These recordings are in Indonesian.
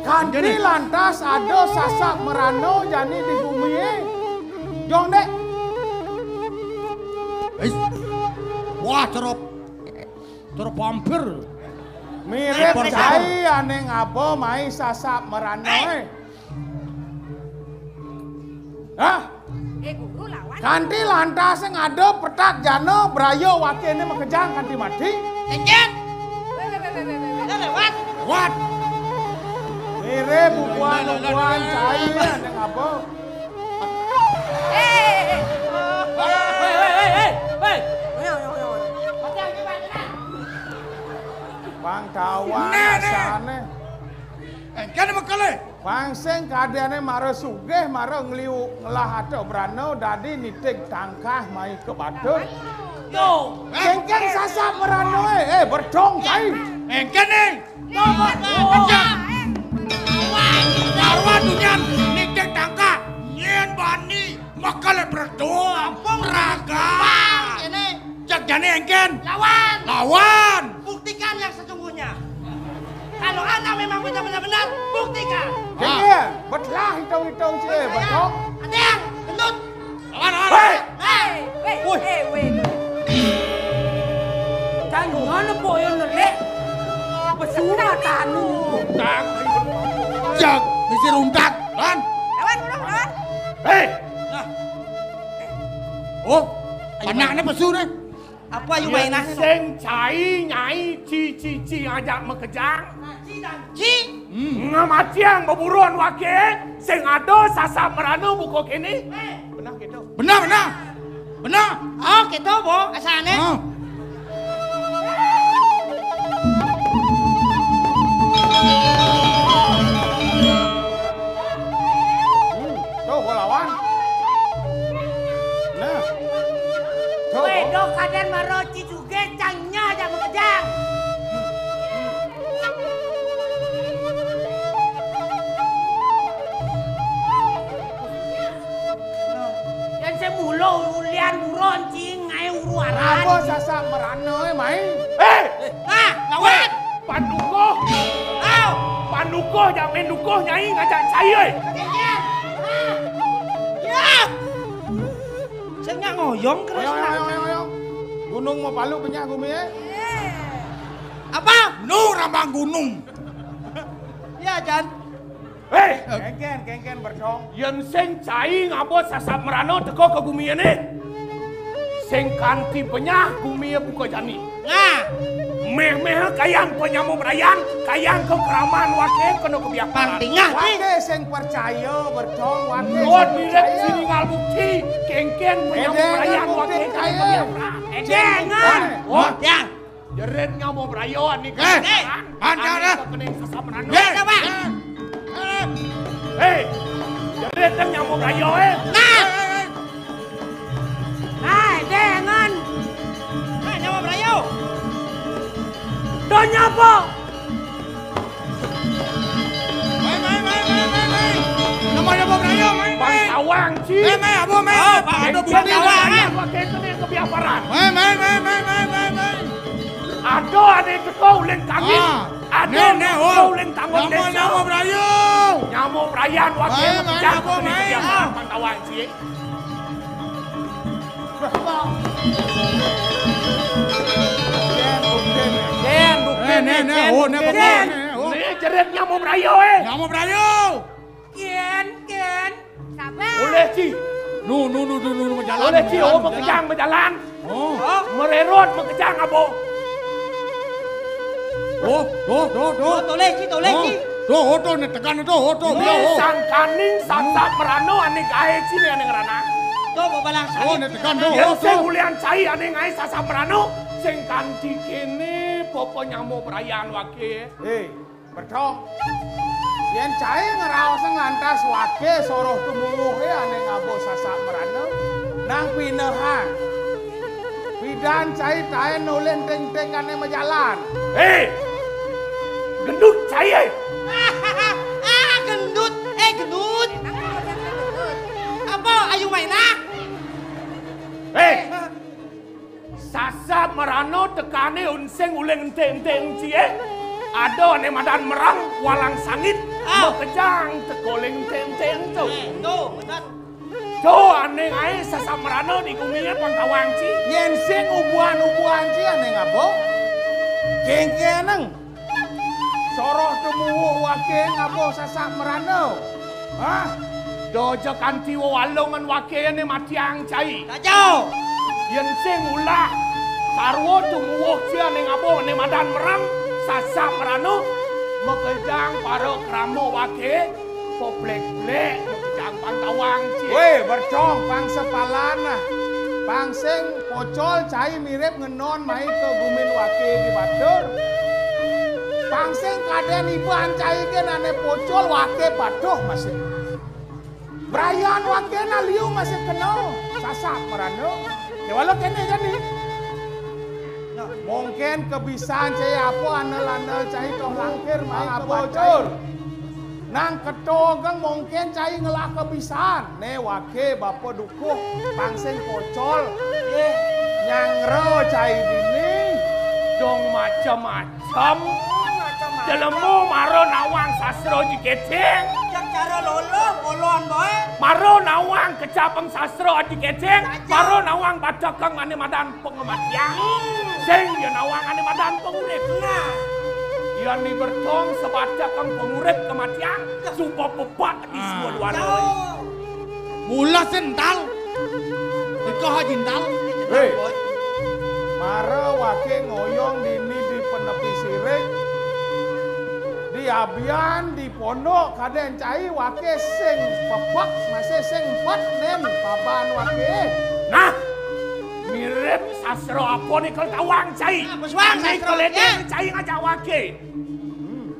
Kanti lantas ada sasak merano jani di bumi. Jong dek. Wah cerop hampir. Mirip cai aneh ngabo mai sasak merano. Hah? Guru lawan. Kanti lantas yang ada petak jano brayo wakil ini mekejang kanti mati. Enjen. Lewat. What? Mirip bukuan cai aneh ngabo. Bang kawan asane. Kan makale. Bang sing kadeane maro sugih maro ngliu ngelah ado brano dadi nitik tangkah mai ke badut. Yo. Kengkeng sasak merano berdong cai. Engken nih. Darwa dunyan nikek tangka nyen bani makale berdoa raga. Ini Jak jane engken. lawan. Buktikan yang sesungguhnya. Kalau Anda memang benar-benar buktikan. Kengkeng betlah hitau-hitau cie berdong. Ada yang gendut. Lawan. Jangan po yun ulit. Pasura tanu. Tak. Jak misi rundak. Lan. Lawan. Hei. Nah. Oh, anaknya pesu nih. Apa yang mainan? Sing cai nyai ci ajak mekejang. Ci. Ngamatiang beburuan wakil sing ado sasak merano buko kini. Benar gitu. Benar. Oh, gitu, Bo. Asane. Oh. Tuh gua lawan. Nah. Tuh. Wedo kaden maroci juga cangnya aja mekejang. Yang semulo ulian buron cing ngai uruaran. Apa sasak merano main? Nah, lawan. Panduko jangan main duko nyai ngajak saya. Ya. Saya nggak ngoyong terus. Ayo. Gunung mau palu punya gumi Apa? Nu rambang gunung. Ya, Jan. Kengken berdong. Yang sing cai ngabot sasak merano teko ke gumi ini. Sing kanti penyah gumi buka jani. Nah, Meh kayang penyamu berayan, kayang ke keraman wakil kena kebiakan. pantingah nih. Wakil sing percaya berdong wakil. Oh, direk sini ngal bukti. Kengken penyamu berayan wakil kena kebiakan. Jangan. Oh, Yang. jeret nyamu berayan nih kan. Anda dah. Kening sesam rano. Coba. Jeret nyamu berayan. Nah, Jangan. nah nyawa berayu. Donya po. Namanya mau berayan. Bang Tawang ci. Abo me. Ada bukti Tawang. Wakil kening kebiakan. Main. Ada teko ulen kangin. Ada teko ulen tanggung desa. Nyamu berayan. Nyamu berayan wakil Main, mekejang apa, kening main. kebiakan Bang Tawang ci. Ini jeret nyamu berayan. Nyamu berayan. Ken. Sabar. Oleh ci. Nu berjalan. Oleh ci, mekejang berjalan. Oh. Mererot mekejang abo. Toleki. Tuh, nih tekan itu, tuh. Sangkaning sasak merano ane gae cile ane ngerana. Tuh, babalang Oh, sakit. nih tekan tuh, Yang sing tuh. ulian cai ane gae sasak merano. Sing kanti kene popo nyamu berayan wake. Bertong. Yang cai ngeraos ngantas wake soroh tumuhe ane ngabo sasak merano. Nang pinehan. Bidan cai tae nulen teng-teng ane majalan. Gendut cai. Gendut. Gendut. Apa? Ayo mainah. Sasa merano tekane unseng uleng ente cie. Ada ane madan merang walang sangit mekejang tekoleng tenteng tu. Tuh, benar. Tu ane ngai sasamrana di kumingan pangkawang ci. Yen sing ubuan-ubuan ci ane ngabo. Kengkeneng. Soroh temuwuh wake ngabo sasak merano. Hah? Dojo kanti walongan wake ane matiang cai. Kacau. Yen sing ulah sarwo tumuwuh ci ane ngabo ane madan merang sasak merano mekejang para kramo wake poblek-blek mekejang pangkawang ci. Weh, bercong pang sepalana. Pang sing pocol cai mirip ngenon mai ke gumin wake di Batur. Pang sing kaden iban cai gen ane pocol wake badoh masih. Brayan wake na liu masih kena sasak merano. Ya walau kene jadi. Mungkin kebiasaan cai apa anel-anel cai toh langkir mai ke bocor. Nang ketogang mungkin cai ngelah kebiasaan. Ne wake bapa dukuh pangsing pocol. Nyangro cai dini. Dong macam-macam. Jelemu maro nawang sasro di keceng. Yang cara lolo, bolon boy. Maro nawang kecapeng sasro di keceng. Maro nawang badakang ane madan pengematian. Sing ya nawang ane madan pengurip. Nah. Ia ni bertong sebadakang pengurip kematian. Sumpah pepak di semua luar. Mula sental. Iko jintal. Hei. Maro wake ngoyong dini di penepi sirik. Di abian di pondok kaden cai wake sing pepak masih sing empat nen papan wake. Nah, mirip sasro apa nih kalau tawang cai. Muswang sasro ledeng cai ngajak wake.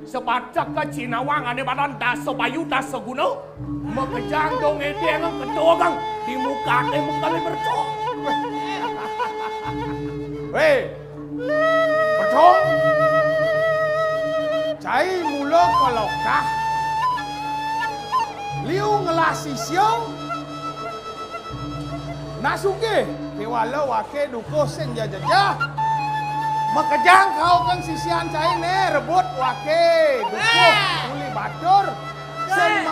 Sebadak ke Cinawang ane badan daso bayu daso guno. Mekejang dong edeng kedogang di muka muka bercong. Weh, bercong. Cai mulo kolokah. Liu ngelasi siong. Nasuke, kewala wake duko sing jajajah. Mekejang kau kang sisian cai ne rebut wake duko uli batur. Sing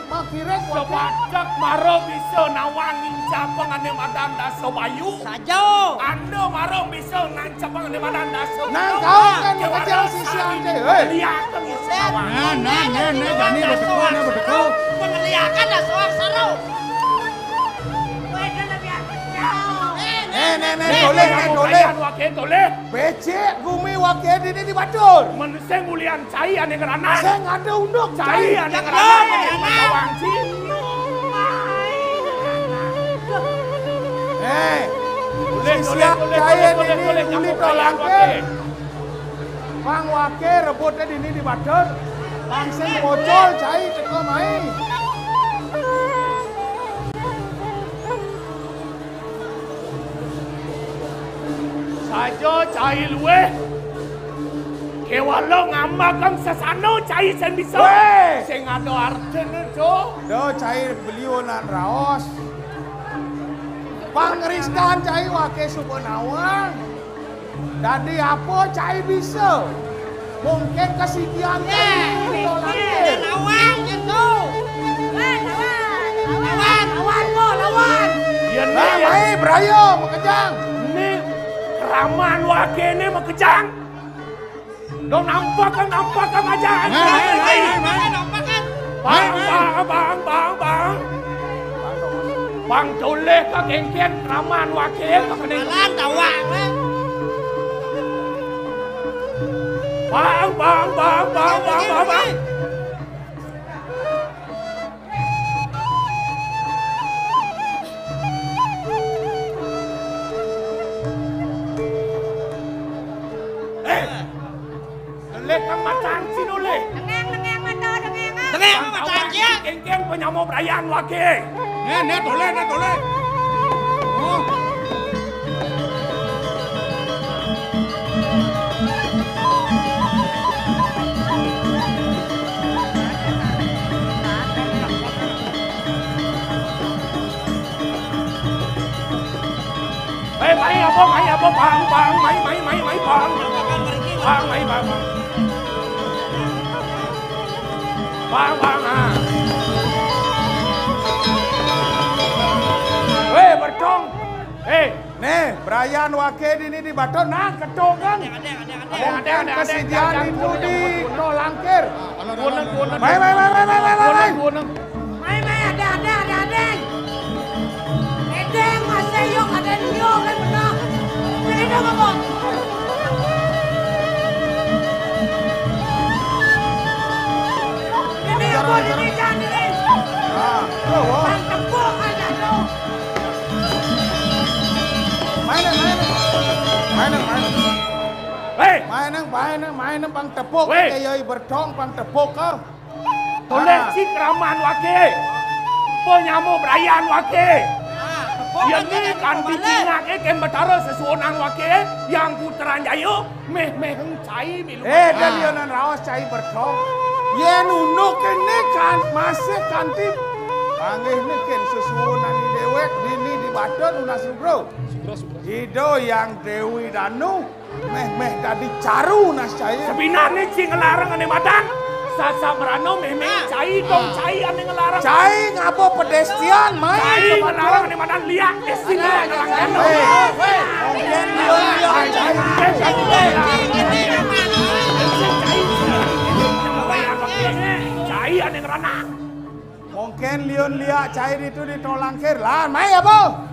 makirek wake. Sebadak maro bisa nawang incapang ane madan daso bayu. Saja. Ando maro bisa ngancapang ane madan daso. Nang kau kan mekejang sisian cai. Hei. Lihat kan Cinawang. Nah, jani berdeko. Pengeliakan dah soal sarau. Doleh. Wake doleh. Becek gumi wake dini di batur. Menseng ulian cai ane ngerana. Sing ada unduk Cai ane ngerana. Pangkawang ci. Sisian cai dini uli tolangke. Pang wake rebutnya dini di batur. Pang sing bocol cai teko mai. Sajo cai luwe. Kewalo ngambakang sesano cai sen bisa. Weh. Sing ada artene jo. Do cai beliau nan raos. Pangriskan cai wake subenawang. Dadi apa cai bisa? Mungkin kesikian cai tolangke. Lawan gitu. Lawan. Yen Nah, mai berayo mekejang. ni keraman wake ni mekejang. Do nampak kan aja. Bang. Bang toleh ka kengken keraman wake ka kene. Jalan tawak. Bang. Lek kang macam sino le. Dengeng mata dengeng. Dengeng macam dia. Kengken penyamo perayaan wake. Toleh. Oh. Mai apa bang, mai bang. Bang mai. Bang. Weh, bertong. Nih, Brian wake di Baton nah ketongan. Ada kesediaan itu di Tolangkir. Mai. Mai ada. Edeng masih yok ada yok kan benar. Jadi dong ngomong. Ini apa ini jangan. Bang tepuk aja lo. Mainan bang tepuk kayak bertong bang tepuk kau. Toleh cik raman wake. Penyamu Brian wake. Yang ni kan bicingak kem betara sesuonan wake yang Putra Jayo meh cai milu. Dan dia nan rawas cai bertong. Ye nunuk ini kan masih kantip. Panggil ni ken sesuonan di dewek dini di Baton unas bro. Ido yang Dewi Danu meh tadi caru nas cai. Sebenarnya cing ngelarang ane madan. Sasa merano meh cai dong cai ane ngelarang. Cai ngapa pedestrian main cai ngelarang ane madan liak desi ngelarang kano. Cai ane ngeranang. Mungkin liun liak cai itu di Tolangkir lah. Mai apa?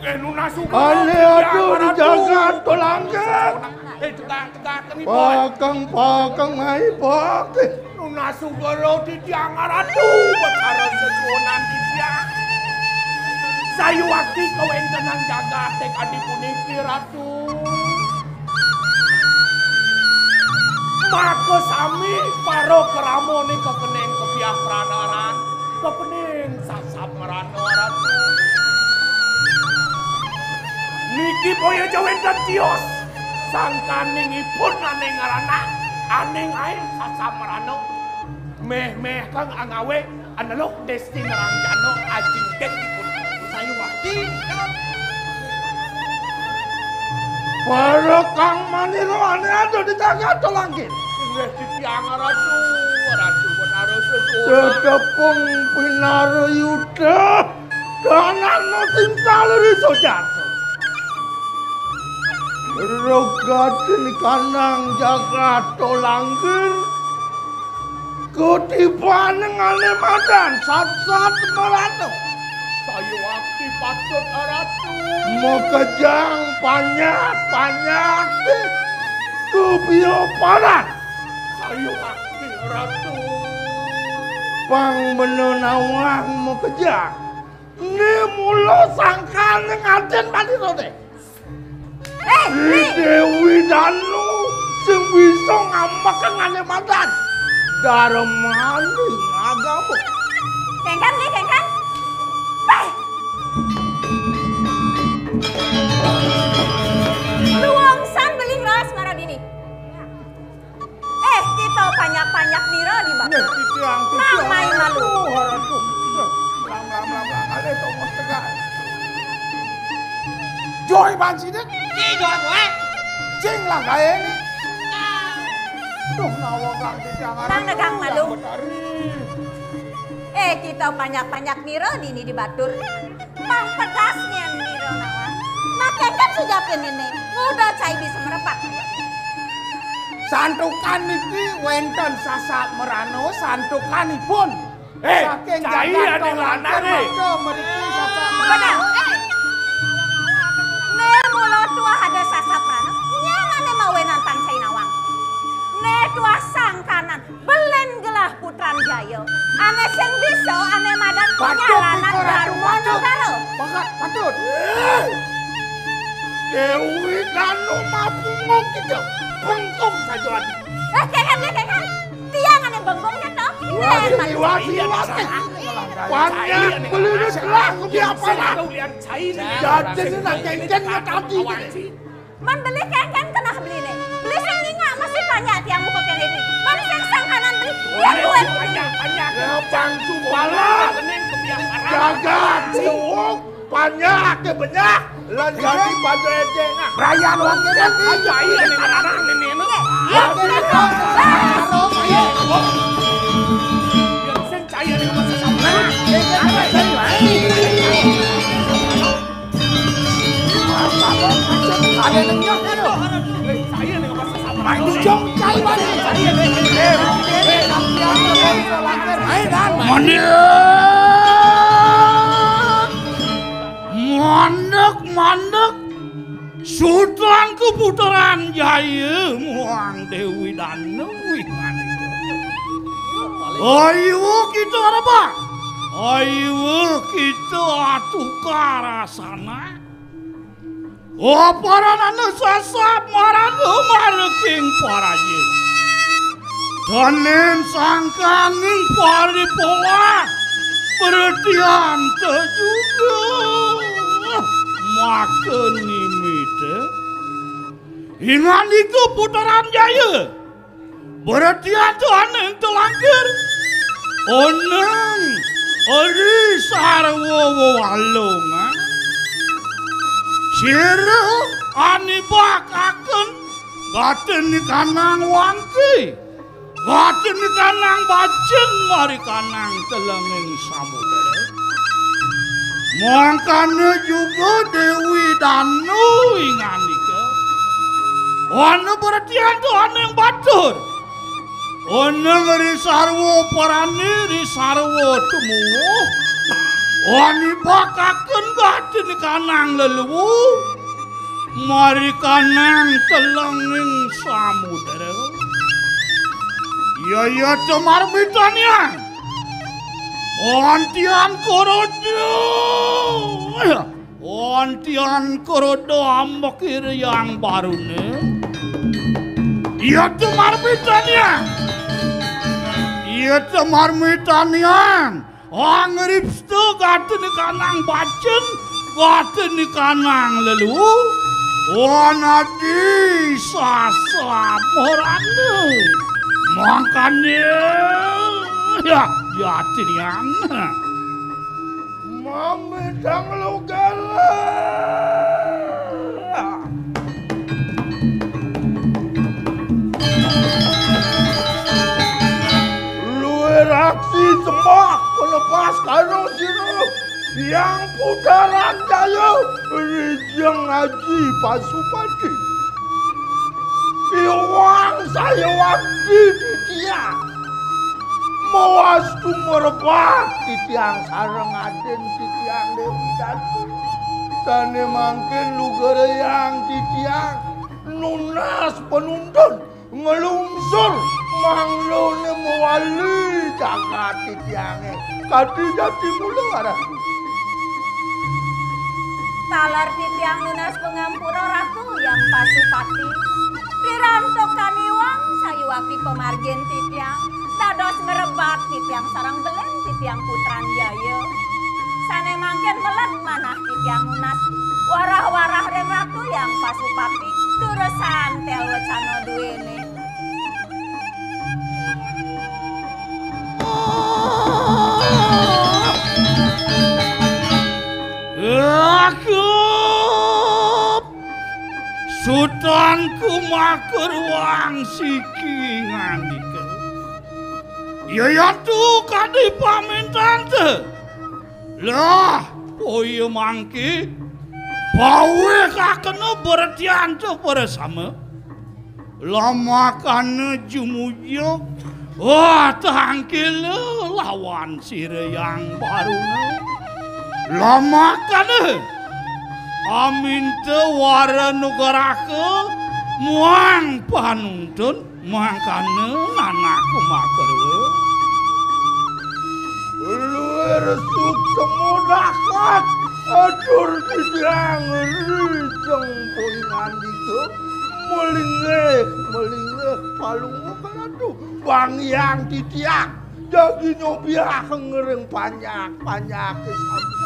Ale aduh dijaga Tolangkir. Tegak ni boy. Pakang mai pak. Nunasu goro di tiang aratu betara sesuonan di tiang. Sayu wakti kau yang tenang jaga tek adik puniki ratu. Maka sami paro keramo ni kepening kepiah pranaran. Kepening sasap merano ratu. Niki boya jawen dan tios. Sangkaning ipun aneng ngarana. Aneng air sasap merano. Meh kang angawe analog desti ngerangjano ajing dek ipun. Sayu wakti. Para kang maniro ane aduh dijaga Tolangkir. Inggih ditiang ratu betara sesuonan. Sedepung pinaro yuda. Danano tintaluri sojarto. Rogatin kanang jaga Tolangkir. Kutipan ngane madan sat merano. Sayu wakti patut ratu. Mau kejang banyak kubio paran. Sayu wakti ratu. Pang menonawang mau kejang. Ni mulo sangkan ngaten bandiro deh. Dewi Danu sing bisa ngambak ngane madan. Darmani agamu. Kengkan. Luangsan beling ras maradini. Kita banyak nira di bawah. Nah, main malu. Ada tongos tegak. Joy banci dek. Joy gue. Cing lah gaya ini. Duh nawang di jangan. Bang negang malu. Kita banyak nira di batur. Bang pedasnya nira nawang. Makan kan sudah penene. Mudah cai bisa merepat. Santukan iki wenten sasak merano santukanipun. Saking cai ada lanang mriki sasak Benar. merano. Ne mulo tua ada sasap merano. Nyana mau wenan pancai nawang. Ne tua sangkanan belen gelah Putran Jayo. Ane sing bisa ane madan penyalanan baru mono karo. Patut. Dewi Danu mampu ngokit. Bengkong saja lagi. Kekkan. Tiang ane bengkongnya toh. Wasi. Banyak peluru telah kebiapa lah. Jadi nak kengken tadi. Man beli kengken kena beli ne. Beli sing ingat masih banyak tiang muka kene ini. Man sing sangkanan beli. Ya gue. Banyak. Bang Sumbala. Jaga cukup banyak lan jadi pada ejengan. Perayaan wake nanti. Jaya nih anak ini. Sing jaya nih masa sampean. Ada lenyok kan lo? Saya nih masa sampean. Jong cai balik. Mandek Sultan Keputaran Jaya muang Dewi Danu ayo kita apa? Ayo kita atukar sana. Paranana sasap maranu mareking paraje. Danen sangkaning paripola perhatian juga. Maka nimite ingan di Keputaran Jaya perhatian danen telangkir. Oneng ori sarwo walongan. Sira anibakaken gaten kanang wangki gaten kanang bajeng mari kanang telenging samudera mangkane juga Dewi Danu inganika ana perhatian to aneng batur oneng risarwo parani risarwo tumuh wani bakaken gaten kanang leluwu mari kanang telenging samudera ya cemar mitanian ontian korodo ambekir yang baru ne ya cemar mitanian Angripstu gaten kanang bacen, gaten kanang lelu, wanadi sasa morane, makanya ya tinian. Mami dang lu gala. Reaksi semak melepaskan sinu yang Putaran Jaya Rijeng Haji Pasupati Iwang saya wakti di tiang mawastu merebak di tiang sareng aden di tiang Dewi Danu sane mangkin luger yang di tiang nunas penuntun ngelungsur manglone mewali jagat titiange kadi jadi mulung arah talar titiang lunas pengampura ratu yang Pasupati pirantok kaniwang sayuwaki pemargin titiang dados merebat titiang sarang belen titiang Putran Jaya sane mangken melet manah titiang lunas warah-warah ren ratu yang Pasupati turesan tel wecana duwene. Aku Sultan Kumakur wang siki ngandika yaitu kadi pamintante lah poyo mangki bawe kakena bertiante bersama lama kana jumuyuk wah tangkil lawan sire yang baru lama kana aminta wara nugarake muang panuntun mangkana nanaku makerwe resuk semudakat adur titiang rijeng poingan itu melingeh palungu kaladu bang yang titiang jadi nyobiah ngereng banyak kesampai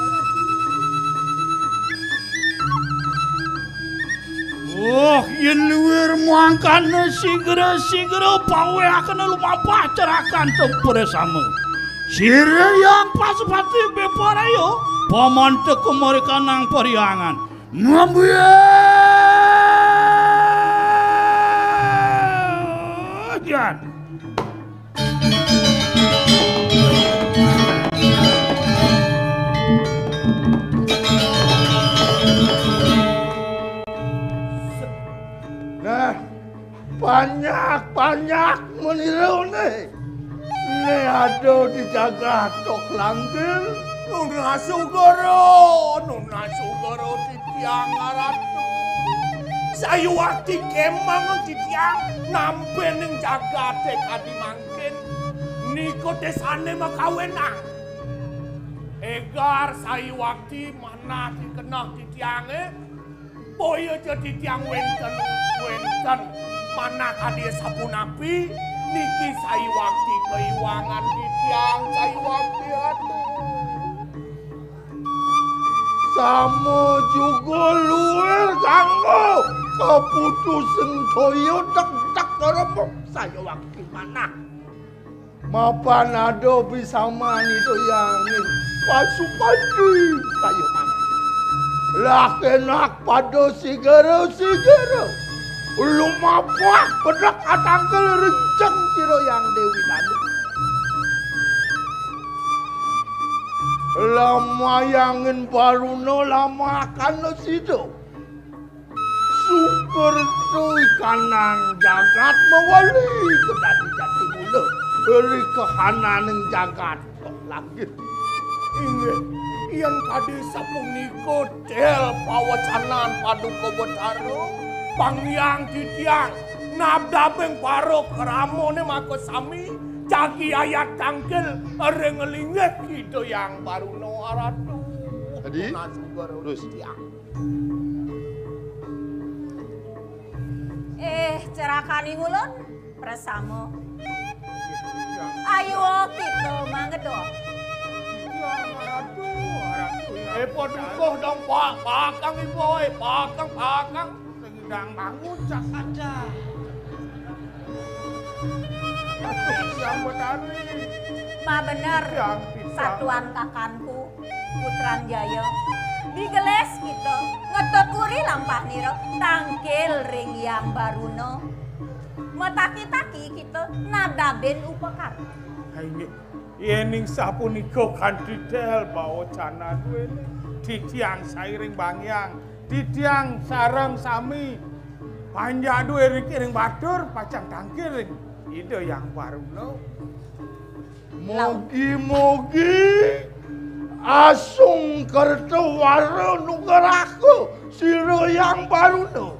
oh yen luwir muangkana sigera pawe akan lumampah cerakan tempure sama sire yang Pasupati beparayo pamantek mereka nang periangan. Ngambil. Nah, banyak meniru nih. Nih ada di jagat tok langgil. Nuna Sugoro di tiang aratu. Sayu wakti kemang di tiang nampe ning jagate kadi mangkin. Niko desane makawenang. Egar sayu wakti mana dikenal di tiange. Boyo jadi tiang wenten. Mana kadi sabun api. Niki sayu wakti keiwangan di tiang sayu wakti ratu. Sama juga luar kanggo keputusan toyo tek kerepok saya waktu mana. Mapan ada bisa mani to yang pasupati kayu mang. Lakenak pada sigara. Lumapak bedak atangkel renceng siro yang Dewi Danu. Lama yangin baruno lama akan sido. Syukur tuh kanang jagat mewali kedati jati mula. Beri kehanan jagat kok lagi. Ingat, iyan kadi sapung niko del pawacanan paduka betaro. Pangyang titiang, nabdabeng paro keramone mako sami. Jagi ayat tangkel rengelinget gitu yang baru no aratu. Tadi terus cerakani ngulon presamo. Ayo kita mangedo. Podukoh dong pak, pakang iboy, pakang. Sedang bangun cak aja. Ma bener, satuan kakanku, Putran Jaya. Digeles gitu, ngetot uri lampah niro, tangkil ring yang baruno. Metaki-taki gitu, nadaben upekar. Yening sapu niko kan detail bawa cana duwe di tiang sairing bangyang, di tiang sarang sami. Panjang duwe ring batur, pacang tangkil ring. Itu yang baru no. Mogi asung kerto waro nugaraku siro yang baru no.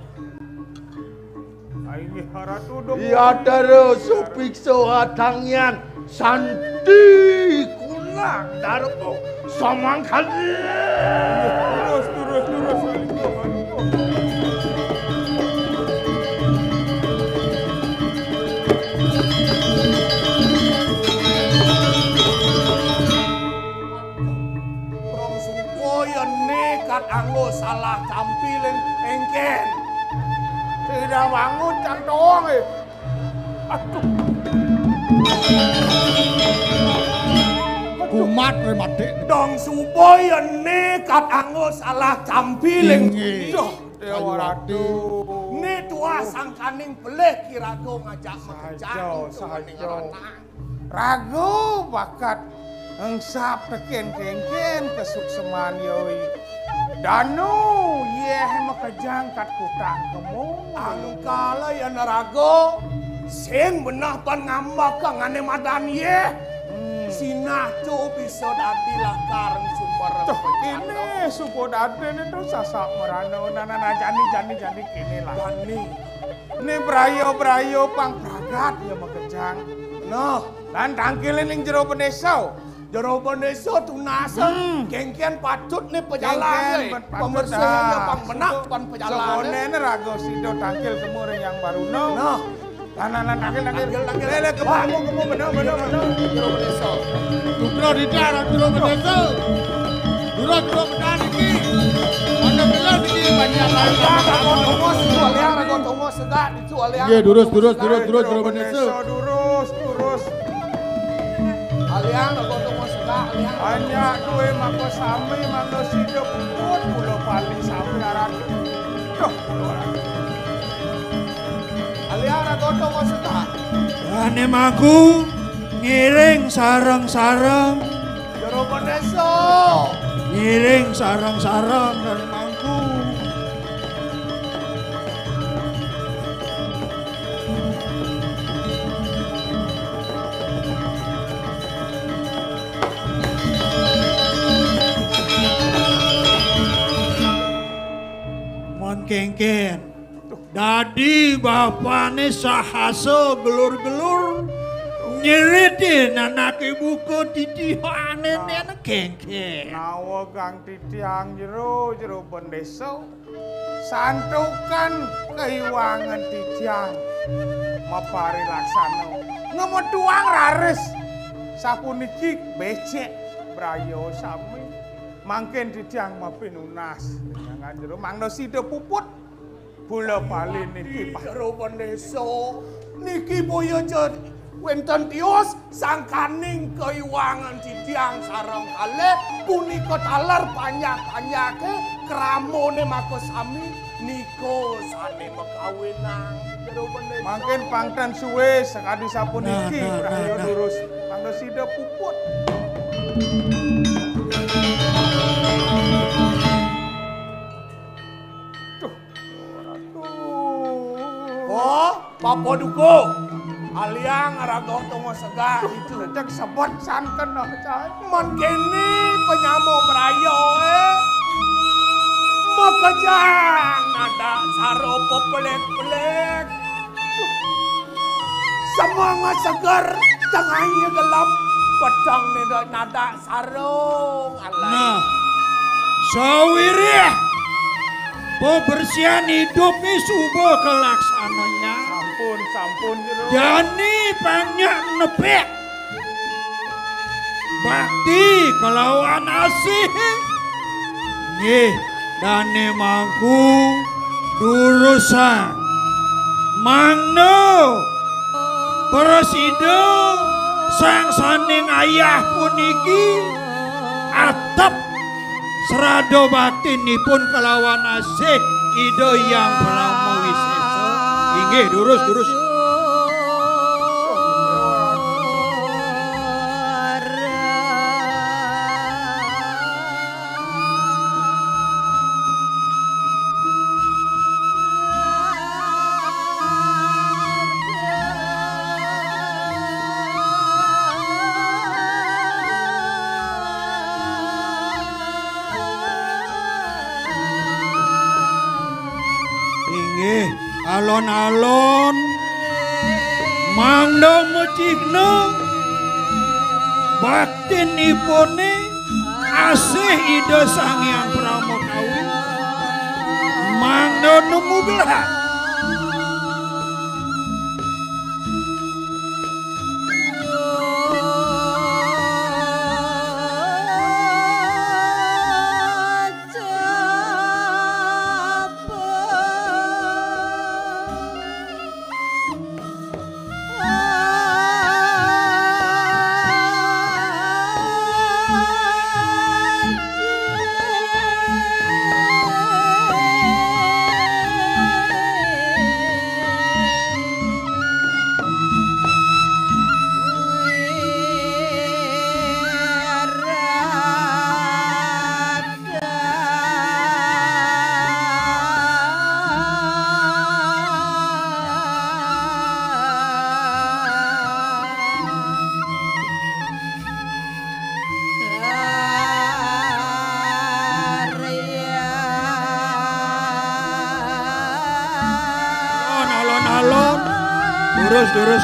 Ini haratu dong. Ya daro supikso atangyan santi kunang darko samang kali. Terus. Nekat anggo salah tampilin engken. Tidak bangun cantong Aduh. Kumat remate. Dong supaya nekat anggo salah tampilin. Dewa ratu. Ini tua sangkaning peleh kirago ngajak mekejang. Sajo. Rago bakat engsap teken kengken kesukseman yoi. Danu yeh makajang kat kutang kemu. Angkala ya narago. Sing benah pan ngambak kang ane madan yeh. Sinah tu bisa dadilah kareng sumber. Ini supo daden itu sasak merano. Nana jani kini lah. Jani. Ini berayo pang pragat ya makajang. Nah, dan tangkilin ing jero penesau. Jawaban desa tunasa, kengkian patut nih pejalan, pembersihnya pang benak pan pejalan. Sebone ini rago sido tangkil kemure yang baru no. Nah, tanan tangkil. Lele kemu bener. Jawaban desa. Dudro di darat, dudro berdesa. Dudro benar ini. Anda bilang ini banyak lagi. Rago tunggu segak dijual yang. Iya, durus berdesa. Durus. Aliang nagoto mo suka, aliang. Hanya duwe mako sami mangko sida puput kula bali sami aran. Duh, Aliang nagoto mo suka. Ane mangku ngiring sarang-sarang. Jero peneso. Ngiring sarang-sarang dari mangku. Mon kengken. Dadi bapane sahasa gelur-gelur nyeritin anak ibuku titihane nene kengken. nawa Kang Titiang jero pendeso. Santukan keiwangan Titiang. Mapari laksana. Ngemetuang rares. Sapuniki becek brayo sami. Mangken Titiang mapinunas. Jangan jero mangno sida puput. Bola bali niki Jero peneso. Niki boyo jadi. Wenten tios sangkaning keiwangan Titiang sareng kalih punika taler panyak-panyake kramone mako sami niko sane mekawinan. Jero peneso. Mangken pangtan suwe sekadi sapuniki brayo lurus. Mangno sida puput. Oh, Papa Duko. Aliang aragoh tomo sega itu. Cek sebut santen no cai. Man kene penyamo brayo Mekejang nada saropo pelek-pelek. Semangat seger tengahnya gelap. Pedang nada sarung. Nah, sawirih pembersihan hidup ini subuh kelaksananya. Sampun jero. Jani banyak nepek. Bakti kelawan asih. Nih, dane mangku durusan. Mangno presiden sang saning ayah puniki atap serado baktinipun kelawan asih ide yang Brahma Wisesa. Inggih durus. Inggih alon-alon mangdo mucikna baktinipune asih ide Sang Hyang Pramodawin mangdo nemu belah. Durus.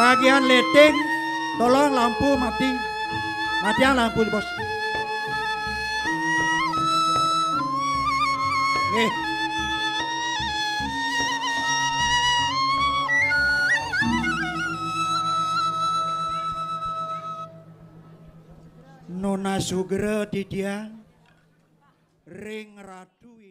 Bagian leting, tolong lampu mati. Matikan lampu bos. Nih. Nona Sugera Tidiang Ring Ratu